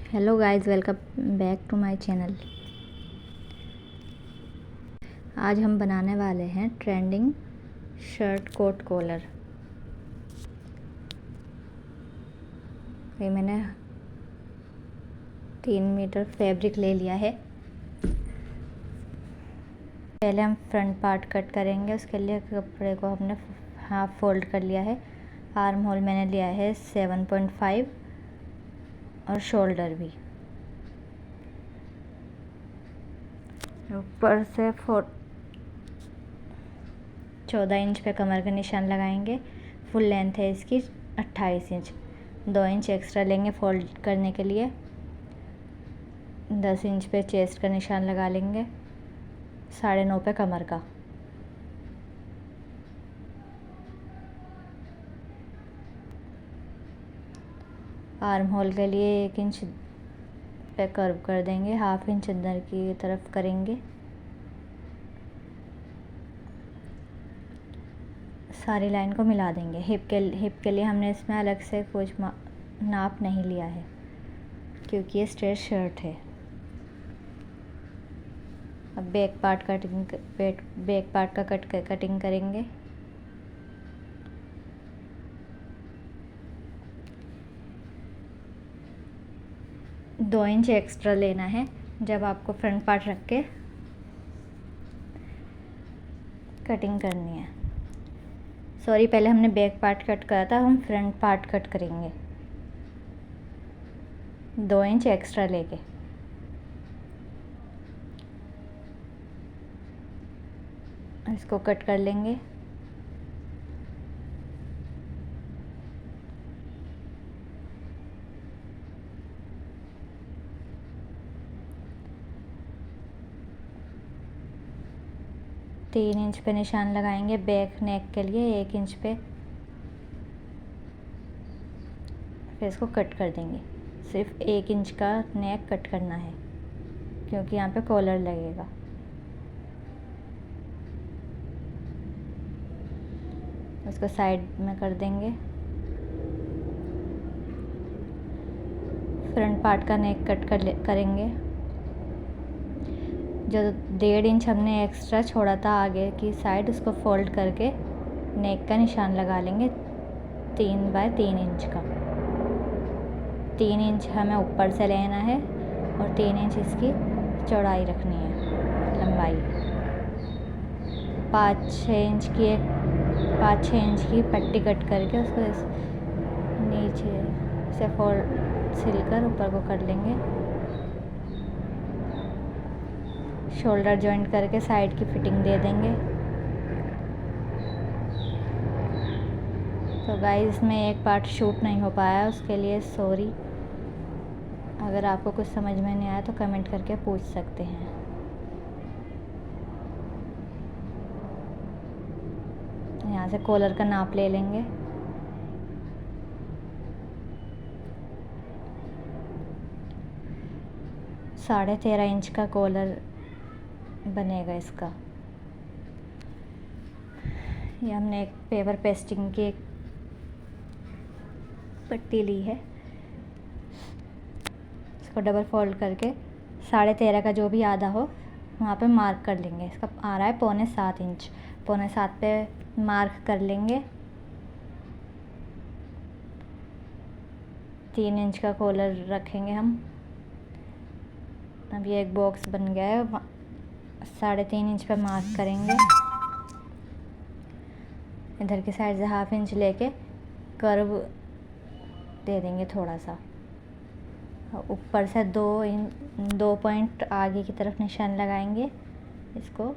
Hello guys, welcome back to my channel. आज हम बनाने वाले हैं ट्रेंडिंग शर्ट कोट कॉलर। ये मैंने 3 मीटर फैब्रिक ले लिया है। पहले हम फ्रंट पार्ट कट करेंगे। उसके लिए कपड़े को हमने हाफ फोल्ड कर लिया है। आर्म होल मैंने लिया है 7.5 और शोल्डर भी ऊपर से 14 इंच पे कमर का निशान लगाएंगे। फुल लेंथ है इसकी 28 इंच। 2 इंच एक्स्ट्रा लेंगे फोल्ड करने के लिए। 10 इंच पे चेस्ट का निशान लगा लेंगे। 9.5 पे कमर का। आर्म होल के लिए 1 इंच पे कर्व कर देंगे। हाफ इंच अंदर की तरफ करेंगे। सारी लाइन को मिला देंगे। हिप के लिए हमने इसमें अलग से कुछ नाप नहीं लिया है क्योंकि ये स्ट्रेट शर्ट है। अब बैक पार्ट का कटिंग करेंगे। दो इंच एक्स्ट्रा लेना है जब आपको फ्रंट पार्ट रख के कटिंग करनी है। सॉरी, पहले हमने बैक पार्ट कट करा था, हम फ्रंट पार्ट कट करेंगे 2 इंच एक्स्ट्रा लेके। इसको कट कर लेंगे। तीन इंच पे निशान लगाएंगे बैक नेक के लिए। 1 इंच पे फिर इसको कट कर देंगे। सिर्फ 1 इंच का नेक कट करना है क्योंकि यहाँ पे कॉलर लगेगा। उसको साइड में कर देंगे। फ्रंट पार्ट का नेक कट करेंगे। जो 1.5 इंच हमने एक्स्ट्रा छोड़ा था आगे की साइड, उसको फोल्ड करके नेक का निशान लगा लेंगे 3 बाय 3 इंच का। 3 इंच हमें ऊपर से लेना है और 3 इंच इसकी चौड़ाई रखनी है, लंबाई। 5-6 इंच की पट्टी कट करके उसको नीचे से सिलकर ऊपर को कर लेंगे। शोल्डर जॉइंट करके साइड की फिटिंग दे देंगे। तो गाइस, इसमें एक पार्ट शूट नहीं हो पाया, उसके लिए सॉरी। अगर आपको कुछ समझ में नहीं आया तो कमेंट करके पूछ सकते हैं। यहाँ से कॉलर का नाप ले लेंगे। साढ़े 13 इंच का कॉलर बनेगा इसका। ये हमने एक पेपर पेस्टिंग की एक पट्टी ली है। इसको डबल फोल्ड करके 13.5 का जो भी आधा हो वहाँ पे मार्क कर लेंगे। इसका आ रहा है 6.25 इंच। 6.25 पे मार्क कर लेंगे। 3 इंच का कॉलर रखेंगे हम। अब ये एक बॉक्स बन गया है। 3.5 इंच पे मार्क करेंगे। इधर की साइड से हाफ इंच लेके कर्व दे देंगे थोड़ा सा। ऊपर से 2 पॉइंट आगे की तरफ निशान लगाएंगे। इसको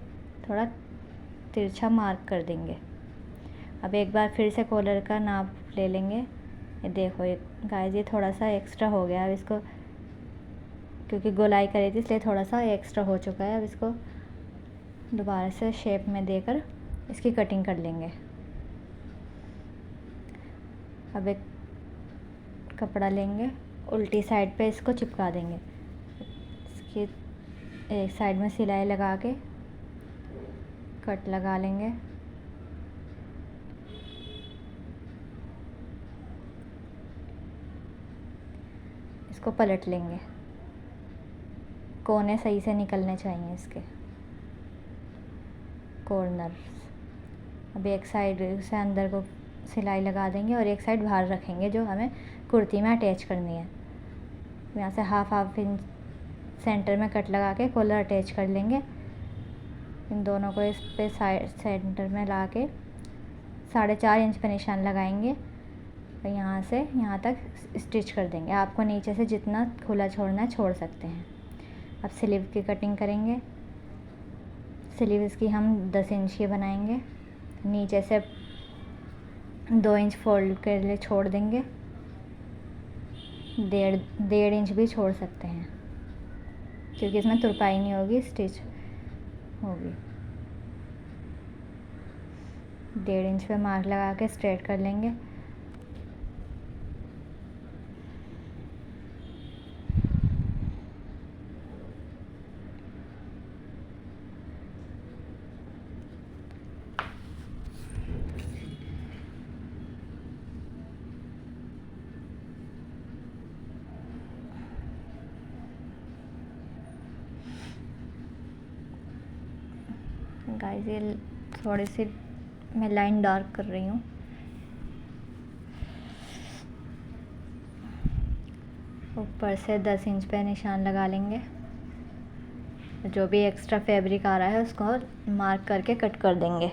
थोड़ा तिरछा मार्क कर देंगे। अब एक बार फिर से कॉलर का नाप ले लेंगे। ये देखो गाइस, ये थोड़ा सा एक्स्ट्रा हो गया। अब इसको क्योंकि गोलाई करी थी इसलिए थोड़ा सा एक्स्ट्रा हो चुका है। अब इसको दोबारा से शेप में देकर इसकी कटिंग कर लेंगे। अब एक कपड़ा लेंगे, उल्टी साइड पे इसको चिपका देंगे। इसकी एक साइड में सिलाई लगा के कट लगा लेंगे। इसको पलट लेंगे। कोने सही से निकलने चाहिए इसके कॉर्नर्स। अब एक साइड से अंदर को सिलाई लगा देंगे और एक साइड बाहर रखेंगे जो हमें कुर्ती में अटैच करनी है। यहाँ से हाफ इंच सेंटर में कट लगा के कॉलर अटैच कर लेंगे। इन दोनों को इस पे साइड सेंटर में ला के 4.5 इंच पे निशान लगाएंगे और यहाँ से यहाँ तक स्टिच कर देंगे। आपको नीचे से जितना खुला छोड़ना है छोड़ सकते हैं। अब स्लीव की कटिंग करेंगे। स्लीव इसकी हम 10 इंच की बनाएंगे। नीचे से 2 इंच फोल्ड के लिए छोड़ देंगे। 1.5 इंच भी छोड़ सकते हैं क्योंकि इसमें तुरपाई नहीं होगी, स्टिच होगी। 1.5 इंच पे मार्क लगा के स्ट्रेट कर लेंगे। गाइस ये थोड़ी सी मैं लाइन डार्क कर रही हूँ। ऊपर से 10 इंच पे निशान लगा लेंगे। जो भी एक्स्ट्रा फैब्रिक आ रहा है उसको मार्क करके कट कर देंगे।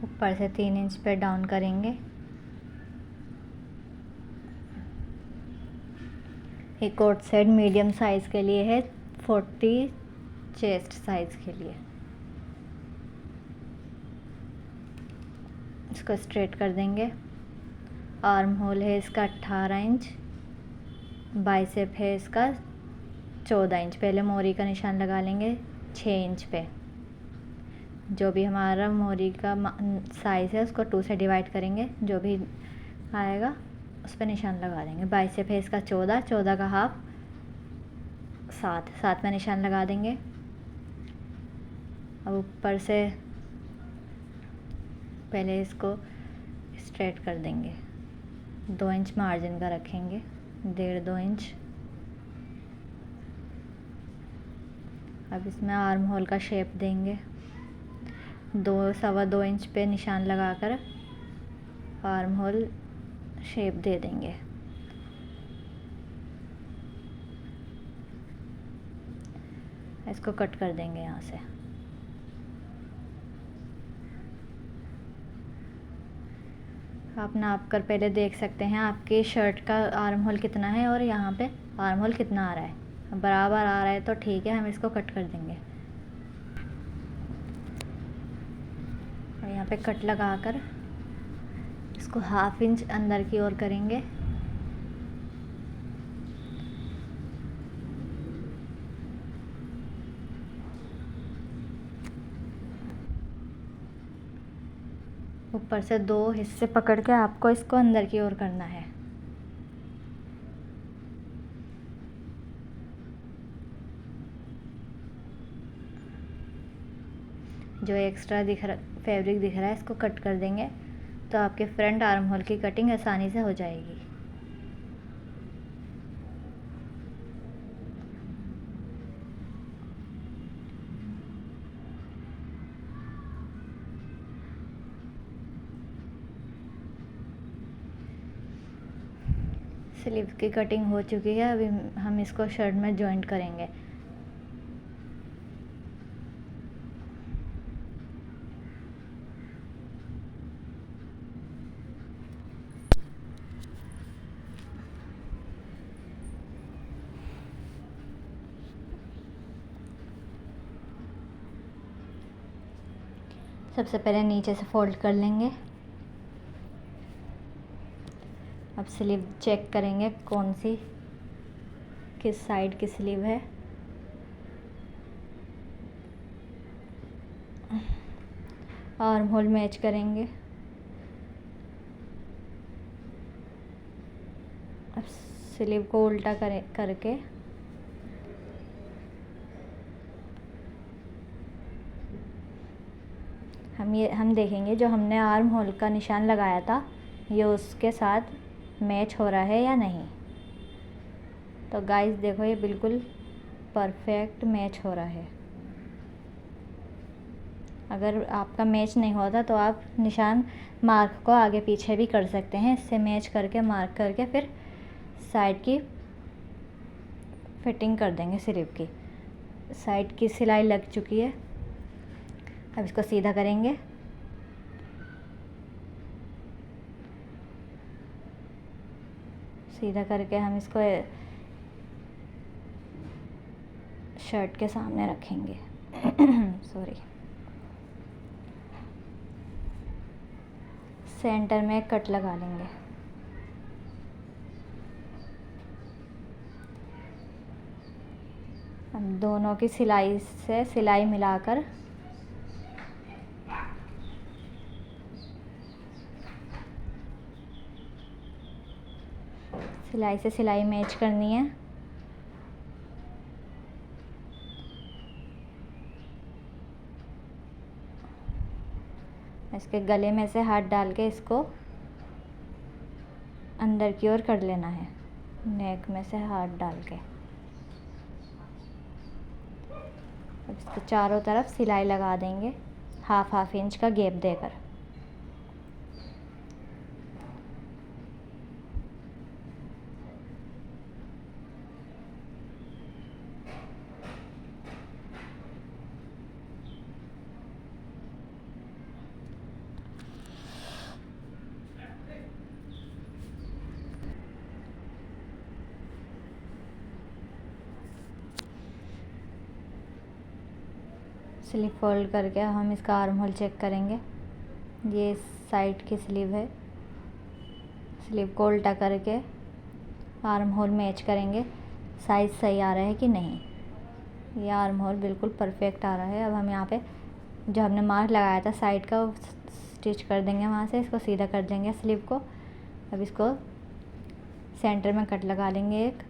ऊपर से 3 इंच पे डाउन करेंगे। एक कोट सेट मीडियम साइज़ के लिए है, 40 चेस्ट साइज़ के लिए। इसको स्ट्रेट कर देंगे। आर्म होल है इसका 18 इंच। बाइसेप है इसका 14 इंच। पहले मोरी का निशान लगा लेंगे 6 इंच पे। जो भी हमारा मोरी का साइज़ है उसको 2 से डिवाइड करेंगे। जो भी आएगा उस पर निशान लगा देंगे। बाइसेप है इसका 14 का हाफ 7 में निशान लगा देंगे। अब ऊपर से पहले इसको स्ट्रेट कर देंगे। 2 इंच मार्जिन का रखेंगे, 1.5-2 इंच। अब इसमें आर्म होल का शेप देंगे। 2-2.25 इंच पे निशान लगाकर आर्म होल शेप दे देंगे। इसको कट कर देंगे यहाँ से। आप नाप कर पहले देख सकते हैं आपकी शर्ट का आर्म होल कितना है और यहाँ पे आर्म होल कितना आ रहा है। बराबर आ रहा है तो ठीक है, हम इसको कट कर देंगे। और यहाँ पे कट लगाकर इसको 1/2 इंच अंदर की ओर करेंगे। ऊपर से 2 हिस्से पकड़ के आपको इसको अंदर की ओर करना है। जो एक्स्ट्रा फैब्रिक दिख रहा है इसको कट कर देंगे तो आपके फ्रंट आर्म होल की कटिंग आसानी से हो जाएगी। स्लीव की कटिंग हो चुकी है। अभी हम इसको शर्ट में जॉइंट करेंगे। सबसे पहले नीचे से फोल्ड कर लेंगे। अब स्लीव चेक करेंगे कौन सी किस साइड की स्लीव है। आर्म होल मैच करेंगे। अब स्लीव को उल्टा करके हम देखेंगे जो हमने आर्म होल का निशान लगाया था ये उसके साथ मैच हो रहा है या नहीं। तो गाइस देखो ये बिल्कुल परफेक्ट मैच हो रहा है। अगर आपका मैच नहीं होता तो आप निशान मार्क को आगे पीछे भी कर सकते हैं। इससे मैच करके मार्क करके फिर साइड की फिटिंग कर देंगे। स्लीव की साइड की सिलाई लग चुकी है। अब इसको सीधा करेंगे। सीधा करके हम इसको शर्ट के सामने रखेंगे। सॉरी, सेंटर में एक कट लगा लेंगे। अब दोनों की सिलाई से सिलाई मिलाकर सिलाई से सिलाई मैच करनी है। इसके गले में से हाथ डाल के इसको अंदर की ओर कर लेना है। नेक में से हाथ डाल के अब इसको चारों तरफ सिलाई लगा देंगे, हाफ इंच का गैप देकर। स्लीव फोल्ड करके हम इसका आर्म होल चेक करेंगे। ये साइड की स्लीव है। स्लीव को उल्टा करके आर्म होल मैच करेंगे, साइज़ सही आ रहा है कि नहीं। ये आर्म होल बिल्कुल परफेक्ट आ रहा है। अब हम यहाँ पे जो हमने मार्क लगाया था साइड का वो स्टिच कर देंगे। वहाँ से इसको सीधा कर देंगे स्लीव को। अब इसको सेंटर में कट लगा लेंगे एक।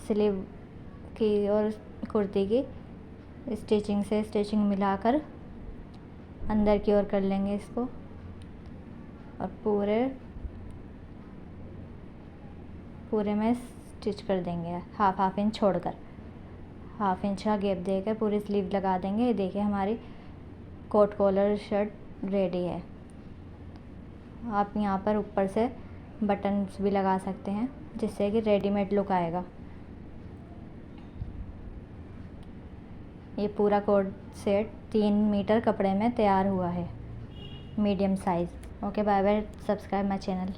स्लीव की और कुर्ती की स्टिचिंग से स्टिचिंग मिलाकर अंदर की ओर कर लेंगे इसको और पूरे में स्टिच कर देंगे। हाफ इंच छोड़कर, हाफ इंच का गैप देकर पूरी स्लीव लगा देंगे। ये देखिए हमारी कोट कॉलर शर्ट रेडी है। आप यहाँ पर ऊपर से बटन्स भी लगा सकते हैं जिससे कि रेडीमेड लुक आएगा। ये पूरा कोट सेट 3 मीटर कपड़े में तैयार हुआ है, medium size. Okay, bye bye. Subscribe my channel.